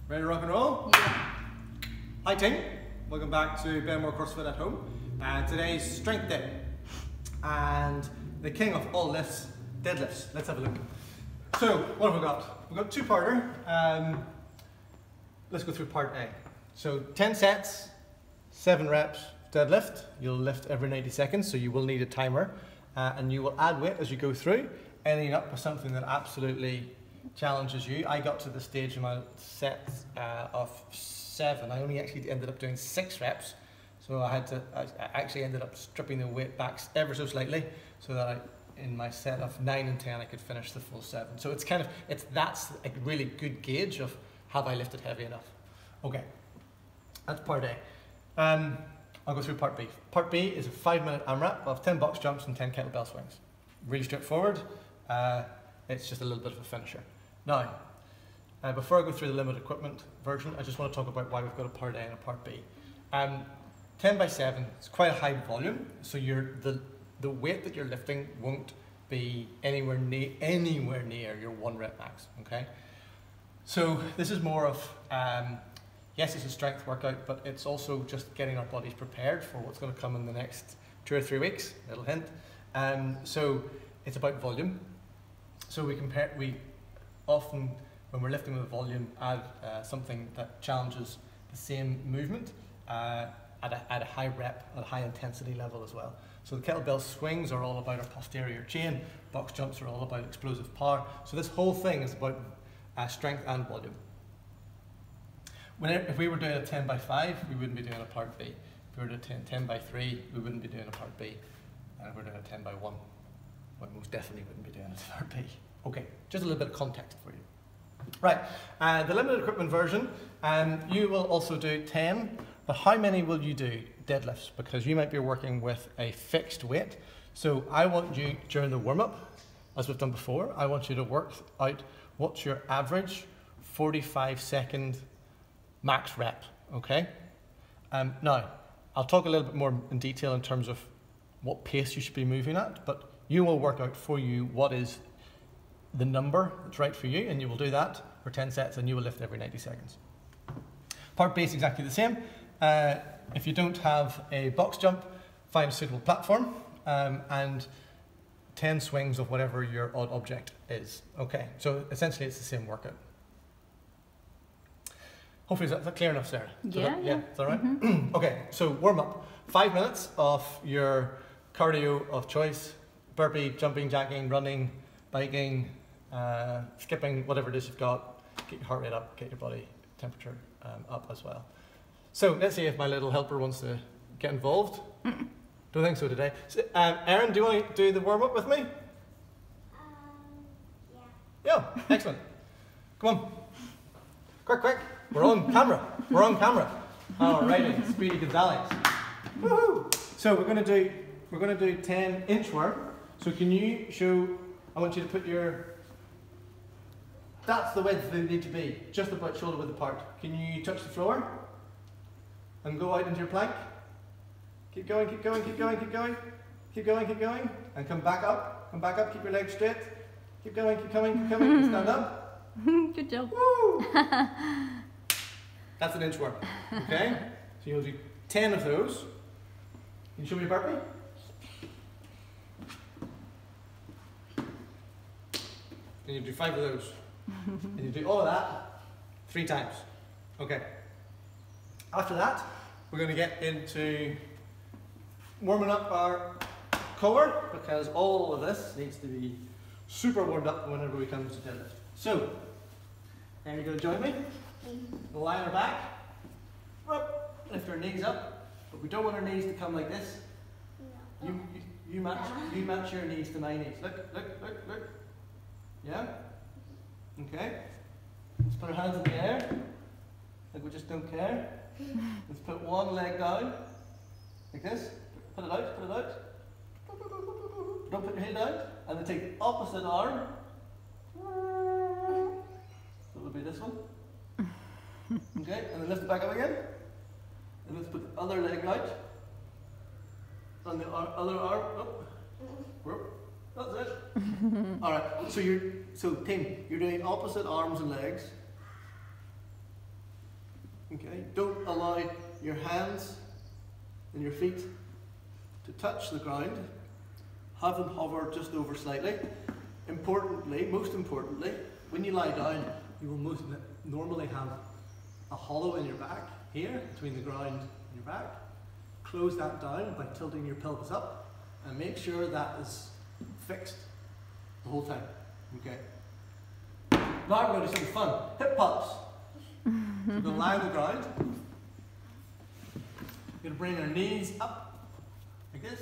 Ready to rock and roll? Yeah. Hi team, welcome back to Benmore CrossFit at home. Today's strength day and the king of all lifts, deadlifts. Let's have a look. So what have we got? We've got two-parter. Let's go through part A. So 10 sets, 7 reps deadlift. You'll lift every 90 seconds, so you will need a timer. And you will add weight as you go through, ending up with something that absolutely challenges you. I got to the stage in my set of 7. I only actually ended up doing 6 reps. So I actually ended up stripping the weight back ever so slightly so that in my set of 9 and 10 I could finish the full 7. So that's a really good gauge of have I lifted heavy enough. Okay, that's part A. I'll go through part B. Part B is a 5-minute AMRAP of 10 box jumps and 10 kettlebell swings. Really straightforward. It's just a little bit of a finisher. Now, before I go through the limited equipment version, I just want to talk about why we've got a part A and a part B. 10 by 7 is quite a high volume, so the weight that you're lifting won't be anywhere near your 1 rep max. Okay, so this is more of yes, it's a strength workout, but it's also just getting our bodies prepared for what's going to come in the next 2 or 3 weeks. Little hint. So it's about volume. So we often, when we're lifting with volume, add something that challenges the same movement at a high rep, at a high intensity level as well. So the kettlebell swings are all about our posterior chain, box jumps are all about explosive power. So this whole thing is about strength and volume. If we were doing a 10 by 5, we wouldn't be doing a part B. If we were doing 10 by 3, we wouldn't be doing a part B. And if we're doing a 10 by 1, we most definitely wouldn't be doing a part B. Okay, just a little bit of context for you. Right, the limited equipment version, you will also do 10, but how many will you do deadlifts? Because you might be working with a fixed weight. So I want you, during the warm-up, as we've done before, I want you to work out what's your average 45-second max rep, okay? Now, I'll talk a little bit more in detail in terms of what pace you should be moving at, but you will work out for you what is the number that's right for you, and you will do that for 10 sets and you will lift every 90 seconds. Part B is exactly the same. If you don't have a box jump, find a suitable platform and 10 swings of whatever your odd object is. Okay, so essentially it's the same workout. Hopefully, is that clear enough, Sarah? Yeah. Is that right? Mm-hmm. Okay, so warm up. 5 minutes of your cardio of choice. Burpee, jumping, jacking, running, biking, skipping, whatever it is you've got. Get your heart rate up, get your body temperature up as well. So let's see if my little helper wants to get involved. Don't think so today. So, Erin, do you want to do the warm up with me? Yeah. Yeah, excellent. Come on. Quick. We're on camera. Alrighty, Speedy Gonzalez. Woohoo! So we're gonna do 10 inchworm. So can you show? I want you to put that's the width they need to be, just about shoulder width apart. Can you touch the floor? And go out into your plank. Keep going, and come back up, keep your legs straight. Keep going, stand up. Good job. Woo! That's an inchworm, okay? So you'll do 10 of those. Can you show me a burpee? And you do 5 of those. And you do all of that 3 times. Okay. After that, we're going to get into warming up our core, because all of this needs to be super warmed up whenever we come to deadlift. So, are you going to join me? We'll lie on our back, lift our knees up, but we don't want our knees to come like this. You match your knees to my knees. Look. Yeah? Okay. Let's put our hands in the air, like we just don't care. Let's put one leg down, like this. Put it out. Don't put your head down, and then take the opposite arm. So it'll be this one. Okay, and then lift it back up again. And let's put the other leg out. And the other arm up. That's it. Alright, so team, you're doing opposite arms and legs. Okay, don't allow your hands and your feet to touch the ground. Have them hover just over slightly. Importantly, most importantly, when you lie down, you will normally have a hollow in your back here, between the ground and your back. Close that down by tilting your pelvis up and make sure that is fixed the whole time. Okay. Now we're going to do something fun. Hip pops. So we're going to lie on the ground. We're going to bring our knees up like this,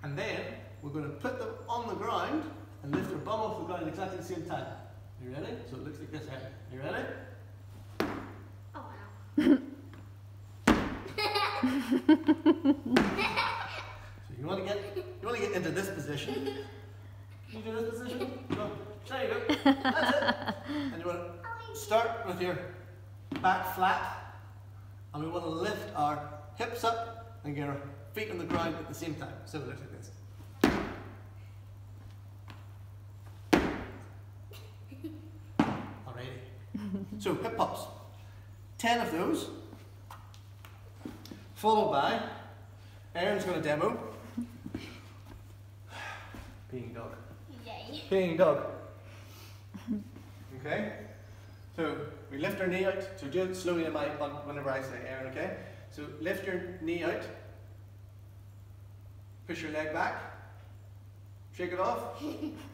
and then we're going to put them on the ground and lift our bum off the ground exactly at the same time. You ready? So it looks like this here. You ready? Oh wow. So you want to get into this position. Can you do this position? No. There you go. That's it. And you want to start with your back flat, and we want to lift our hips up and get our feet on the ground at the same time. So it looks like this. Alrighty. So hip pops. 10 of those. Followed by, Erin's going to demo peeing dog. Yay. Peeing dog. Okay? So we lift our knee out. So do it slowly whenever I say Erin, okay? So lift your knee out. Push your leg back. Shake it off.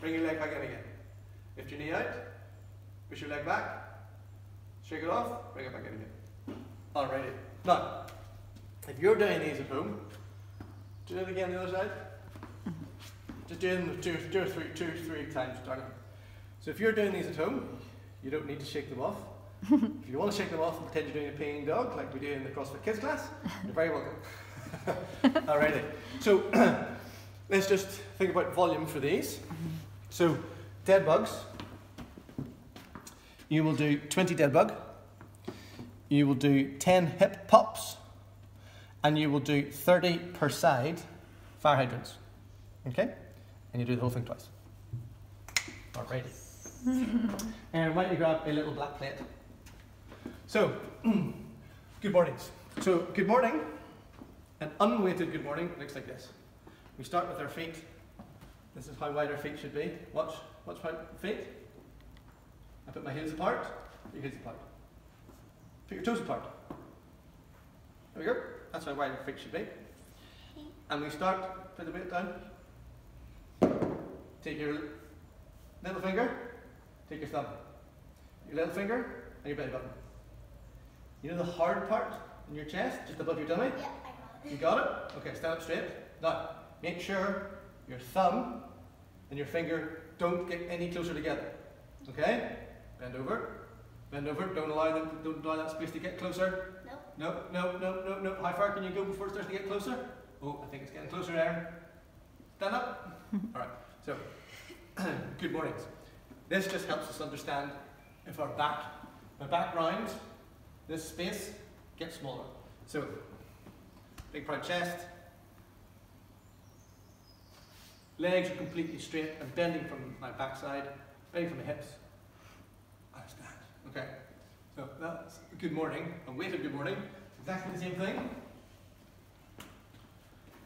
Bring your leg back in again. Lift your knee out. Push your leg back. Shake it off. Bring it back in again. Alrighty. Now, if you're doing these at home, do it again the other side. Just do them two or three times, darling. So if you're doing these at home, you don't need to shake them off. If you want to shake them off and pretend you're doing a peeing dog, like we do in the CrossFit Kids class, you're very welcome. Alrighty. So let's just think about volume for these. So dead bugs. You will do 20 dead bug. You will do 10 hip pops. And you will do 30 per side fire hydrants. Okay? And you do the whole thing twice. Alrighty. And why don't you grab a little black plate? So, good mornings. So, good morning. An unweighted good morning looks like this. We start with our feet. This is how wide our feet should be. Watch my feet. I put my heels apart. Put your heels apart. Put your toes apart. There we go. That's how wide our feet should be. And we start, put the weight down. Take your little finger, take your thumb. Your little finger and your belly button. You know the hard part in your chest, just above your tummy? Yeah, I got it. You got it? Okay, stand up straight. Now, make sure your thumb and your finger don't get any closer together. Okay? Bend over. Bend over. Don't allow that space to get closer. Nope. No. How far can you go before it starts to get closer? Oh, I think it's getting closer, Erin. Stand up. Alright, so, good mornings. This just helps us understand if my back rounds, this space gets smaller. So, big proud chest. Legs are completely straight and bending from my backside, bending from my hips. I stand. Okay. So that's a good morning, a weighted good morning. Exactly the same thing.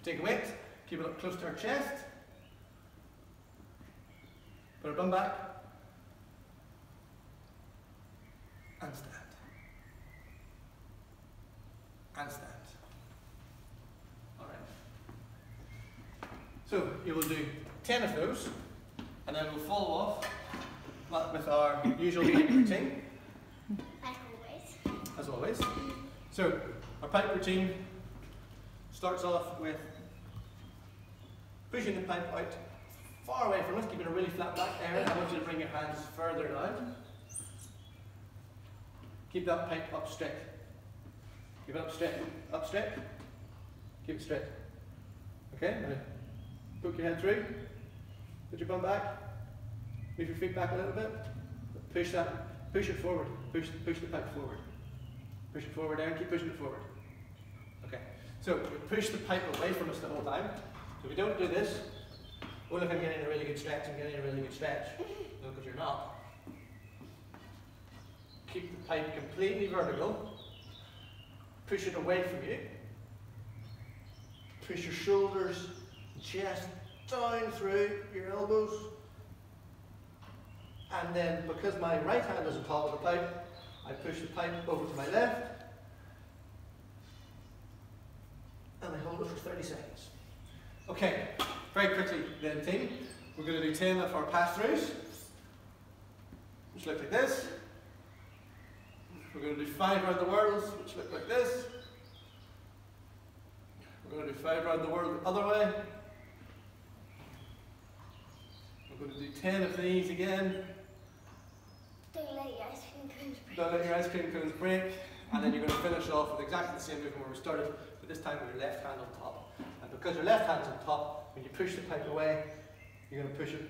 Take a weight, keep it up close to our chest. Put our bum back. And stand. And stand. Alright. So you will do 10 of those, and then we'll follow off with our usual routine. As always. So, our pipe routine starts off with pushing the pipe out far away from us, keeping a really flat back. Erin, I want you to bring your hands further down. Keep that pipe up straight. Keep it up straight. Up straight. Keep it straight. Okay? Now, poke your head through. Put your bum back. Move your feet back a little bit. Push that. Push it forward. Push the pipe forward. Push it forward, Erin. Keep pushing it forward. Okay. So we push the pipe away from us the whole time. So if we don't do this, well, if I'm getting a really good stretch, I'm getting a really good stretch. No, because you're not. Keep the pipe completely vertical. push it away from you. Push your shoulders, chest down through your elbows. And then, because my right hand is on top of the pipe, I push the pipe over to my left. And I hold it for 30 seconds. Okay, very quickly then team, we're going to do 10 of our pass-throughs, which look like this. We're going to do 5 around the world, which look like this. We're going to do 5 around the world the other way. We're going to do 10 of these again. Don't let your ice cream cones break. Don't let your ice cream cones break. And then you're going to finish off with exactly the same movement where we started, but this time with your left hand on top. And because your left hand's on top, when you push the pipe away, you're going to push it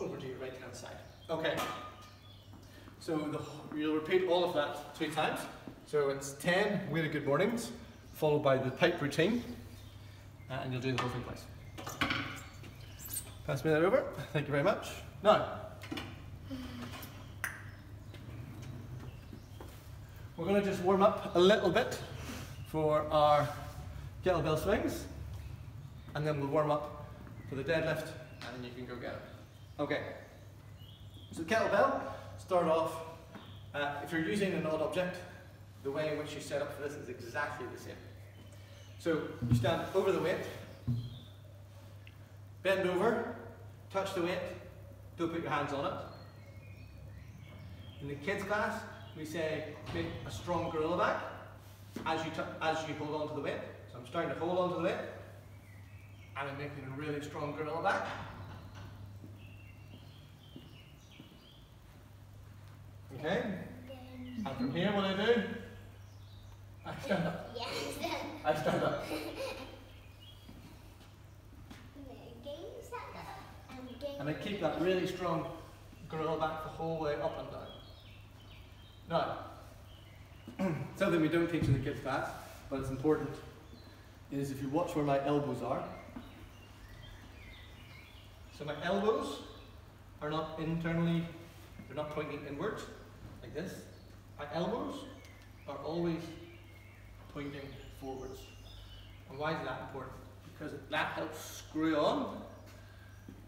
over to your right hand side. Okay. So you'll repeat all of that 2 times. So it's 10 really good mornings, followed by the pipe routine, and you'll do the whole thing twice. Pass me that over. Thank you very much. Now, we're going to just warm up a little bit for our kettlebell swings, and then we'll warm up for the deadlift, and then you can go get it. Okay. So kettlebell, start off, if you're using an odd object, the way in which you set up for this is exactly the same. So you stand over the weight, bend over, touch the weight, don't put your hands on it. In the kids class, we say make a strong gorilla back as you hold on to the weight. So I'm starting to hold on to the weight, and I'm making a really strong gorilla back. Okay? And from here, what I do, I stand up. Yes. I stand up. And I keep that really strong gorilla back the whole way up and down. Now, something we don't teach in the kids class, but it's important, is if you watch where my elbows are. So my elbows are not internally, they're not pointing inwards, like this. My elbows are always pointing forwards. And why is that important? Because that helps screw on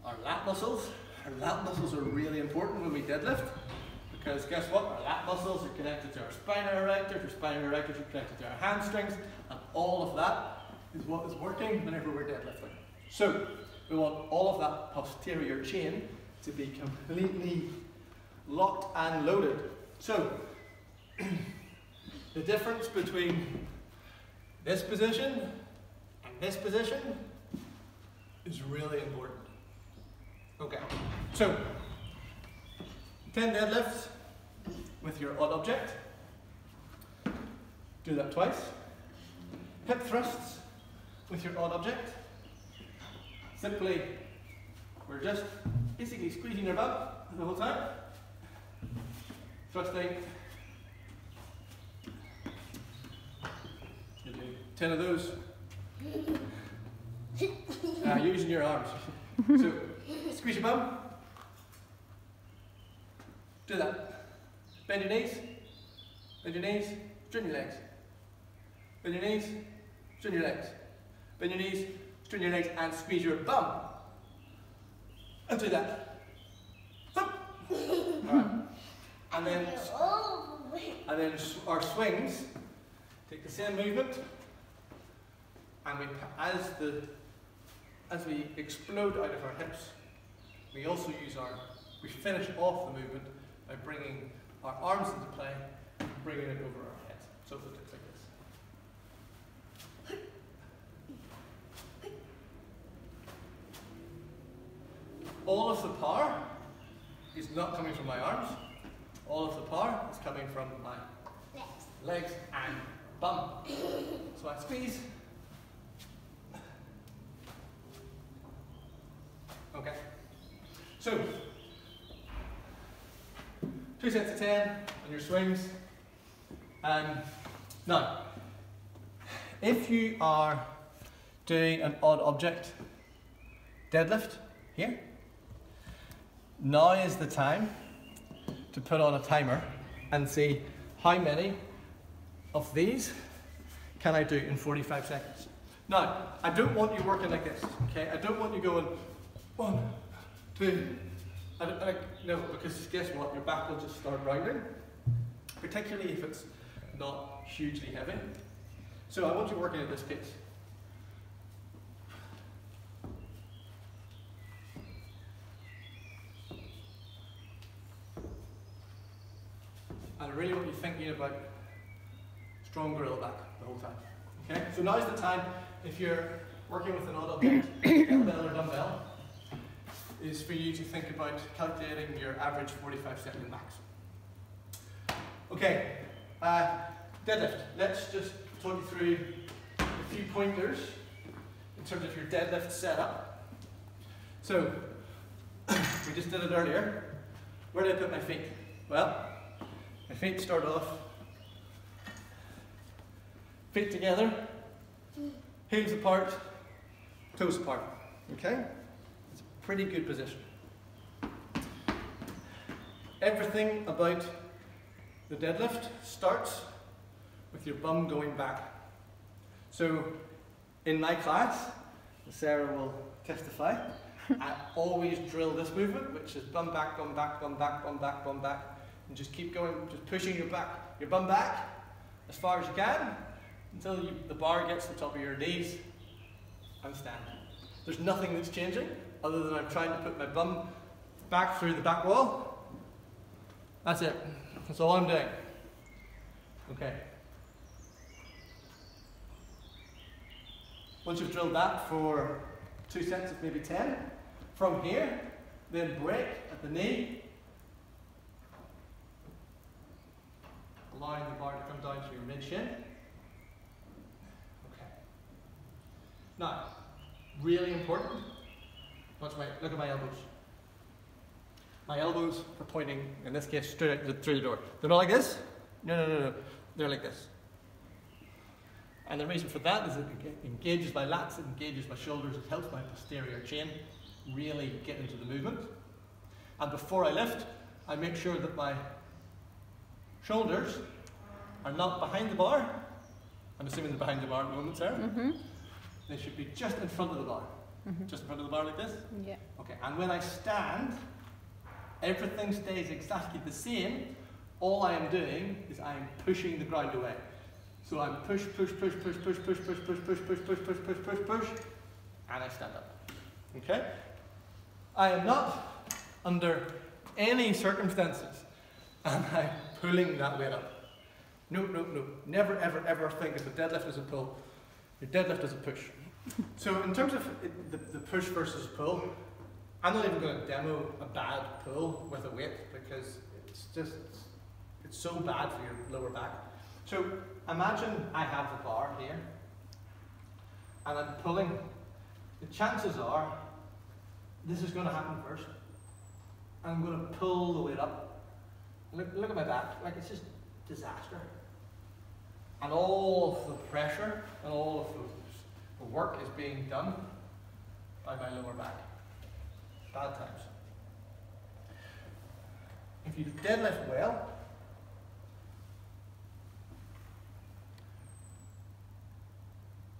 our lat muscles. Our lat muscles are really important when we deadlift, because guess what? Our lat muscles are connected to our spinal erectors, our spinal erectors are connected to our hamstrings, and all of that is what is working whenever we're deadlifting. So we want all of that posterior chain to be completely locked and loaded. So the difference between this position and this position is really important. Okay, so 10 deadlifts with your odd object. Do that twice. Hip thrusts with your odd object. Simply, we're just basically squeezing your butt the whole time. Thrusting. You do 10 of those. Using your arms. So, squeeze your bum. Do that. Bend your knees. Bend your knees. Straighten your legs. Bend your knees. Straighten your legs. Bend your knees. Straighten your legs and squeeze your bum. And do that. Alright. And then our swings take the same movement, and as we explode out of our hips, we also we finish off the movement by bringing our arms into play and bringing it over our head. So it looks like this. All of the power is not coming from my arms. All of the power is coming from my legs and bum. So I squeeze. Okay. So 2 sets of 10 on your swings. Now, if you are doing an odd object deadlift here, now is the time to put on a timer and see how many of these can I do in 45 seconds? Now, I don't want you working like this, okay? I don't want you going 1, 2, no, because guess what? Your back will just start rounding, particularly if it's not hugely heavy. So I want you working at this pace. And I really want you thinking about strong gorilla back the whole time. Okay? So now's the time, if you're working with an odd object, kettlebell or dumbbell, is for you to think about calculating your average 45-second max. Okay, deadlift. Let's just talk you through a few pointers in terms of your deadlift setup. So, we just did it earlier. Where did I put my feet? Well, my feet start off, feet together, heels apart, toes apart. Okay? It's a pretty good position. Everything about the deadlift starts with your bum going back. So, in my class, Sarah will testify, I always drill this movement, which is bum back, bum back, bum back, bum back, bum back. And just keep going, just pushing your bum back as far as you can until the bar gets to the top of your knees and stand. There's nothing that's changing other than I'm trying to put my bum back through the back wall. That's it. That's all I'm doing. Okay. Once you've drilled that for 2 sets of maybe 10, from here, then break at the knee, allowing the bar to come down to your mid-shin. Okay. Now, really important, look at my elbows. My elbows are pointing, in this case, straight out through the door. They're not like this. No. They're like this. And the reason for that is it engages my lats, it engages my shoulders, it helps my posterior chain really get into the movement. And before I lift, I make sure that my shoulders are not behind the bar. I'm assuming they're behind the bar at the moment, Sarah. Mm-hmm. They should be just in front of the bar. Mm-hmm. Just in front of the bar like this? Yeah. Okay, and when I stand, everything stays exactly the same. All I am doing is I am pushing the ground away. So I'm push, and I stand up. Okay? I am not, under any circumstances, am I pulling that weight up. No. Never, ever think of a deadlift as a pull. Your deadlift is a push. So in terms of the push versus pull, I'm not even going to demo a bad pull with a weight because it's so bad for your lower back. So imagine I have the bar here and I'm pulling. The chances are this is going to happen first. I'm going to pull the weight up. Look at my back, like it's just disaster. And all of the pressure and all of the work is being done by my lower back. Bad times. If you deadlift well,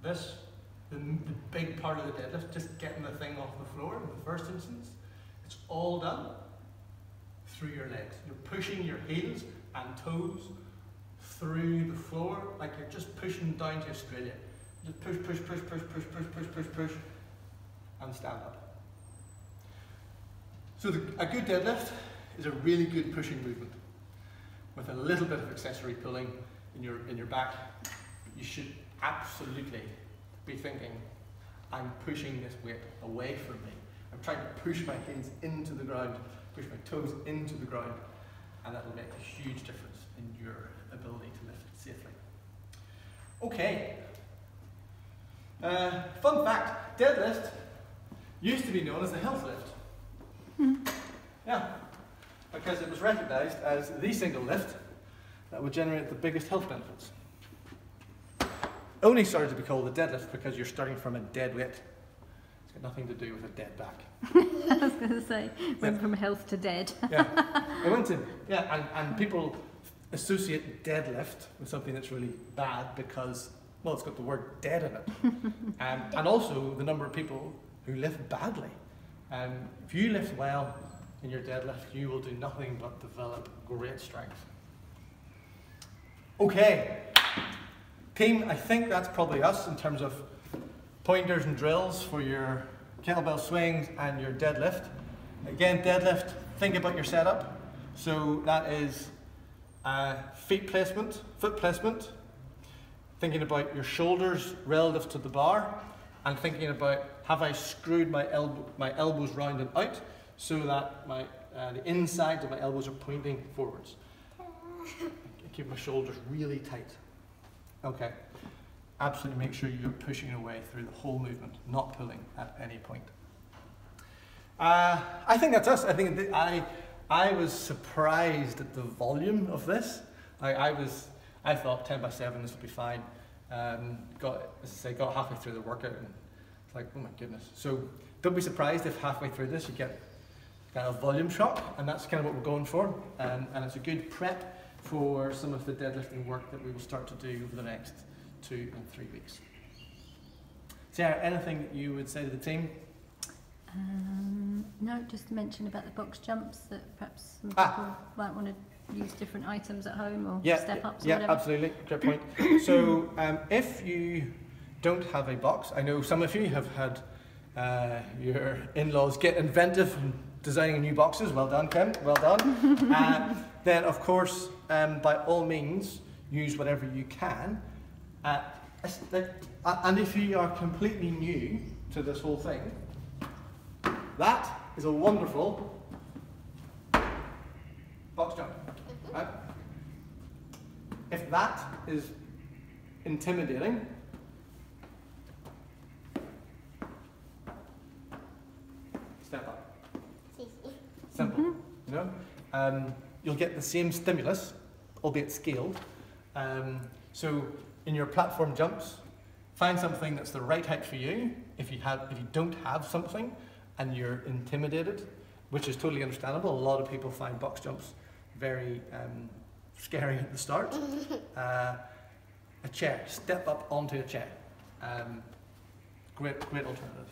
the big part of the deadlift, just getting the thing off the floor in the first instance, it's all done through your legs. You're pushing your heels and toes through the floor like you're just pushing down to Australia. Just push, and stand up. So a good deadlift is a really good pushing movement with a little bit of accessory pulling in your back. You should absolutely be thinking, I'm pushing this weight away from me. I'm trying to push my heels into the ground, push my toes into the ground, and that will make a huge difference in your ability to lift it safely. Okay. Fun fact, deadlift used to be known as the health lift. Yeah, because it was recognized as the single lift that would generate the biggest health benefits. Only started to be called the deadlift because you're starting from a dead weight. It's got nothing to do with a dead back. I was going to say, went from health to dead. Yeah, it went in. Yeah, and people associate deadlift with something that's really bad because well, it's got the word dead in it. And also the number of people who lift badly. If you lift well in your deadlift, you will do nothing but develop great strength. Okay, team, I think that's probably us in terms of pointers and drills for your kettlebell swings and your deadlift. Again, deadlift, think about your setup. So that is foot placement, thinking about your shoulders relative to the bar, and thinking about, have I screwed my elbows round and out so that the insides of my elbows are pointing forwards. Keep my shoulders really tight. Okay. Absolutely make sure you're pushing away through the whole movement, not pulling at any point. I think that's us. I think I was surprised at the volume of this. I thought 10 by 7 this would be fine. Got halfway through the workout and it's like, oh my goodness. So don't be surprised if halfway through this you get kind of volume shock, and that's kind of what we're going for. And it's a good prep for some of the deadlifting work that we will start to do over the next 2 and 3 weeks. Sarah, anything that you would say to the team? No, just to mention about the box jumps, that perhaps some people might want to use different items at home or step-ups or whatever. Yeah, absolutely, great point. So if you don't have a box, I know some of you have had your in-laws get inventive in designing new boxes. Well done, Kim, well done. Then of course, by all means, use whatever you can. And if you are completely new to this whole thing, that is a wonderful box jump. Right? If that is intimidating, step up. Simple, you know? You'll get the same stimulus, albeit scaled. So in your platform jumps, find something that's the right height for you. If you don't have something and you're intimidated, which is totally understandable. A lot of people find box jumps very scary at the start. A chair, step up onto a chair. Great alternative.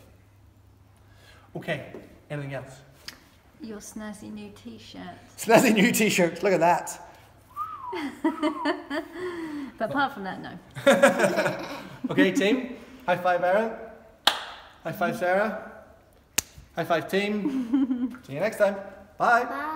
Okay, anything else? Your snazzy new t-shirt. Snazzy new t-shirts, look at that. But apart from that, no. Okay, team. High five, Aaron. High five, Sarah. High five, team. See you next time. Bye. Bye.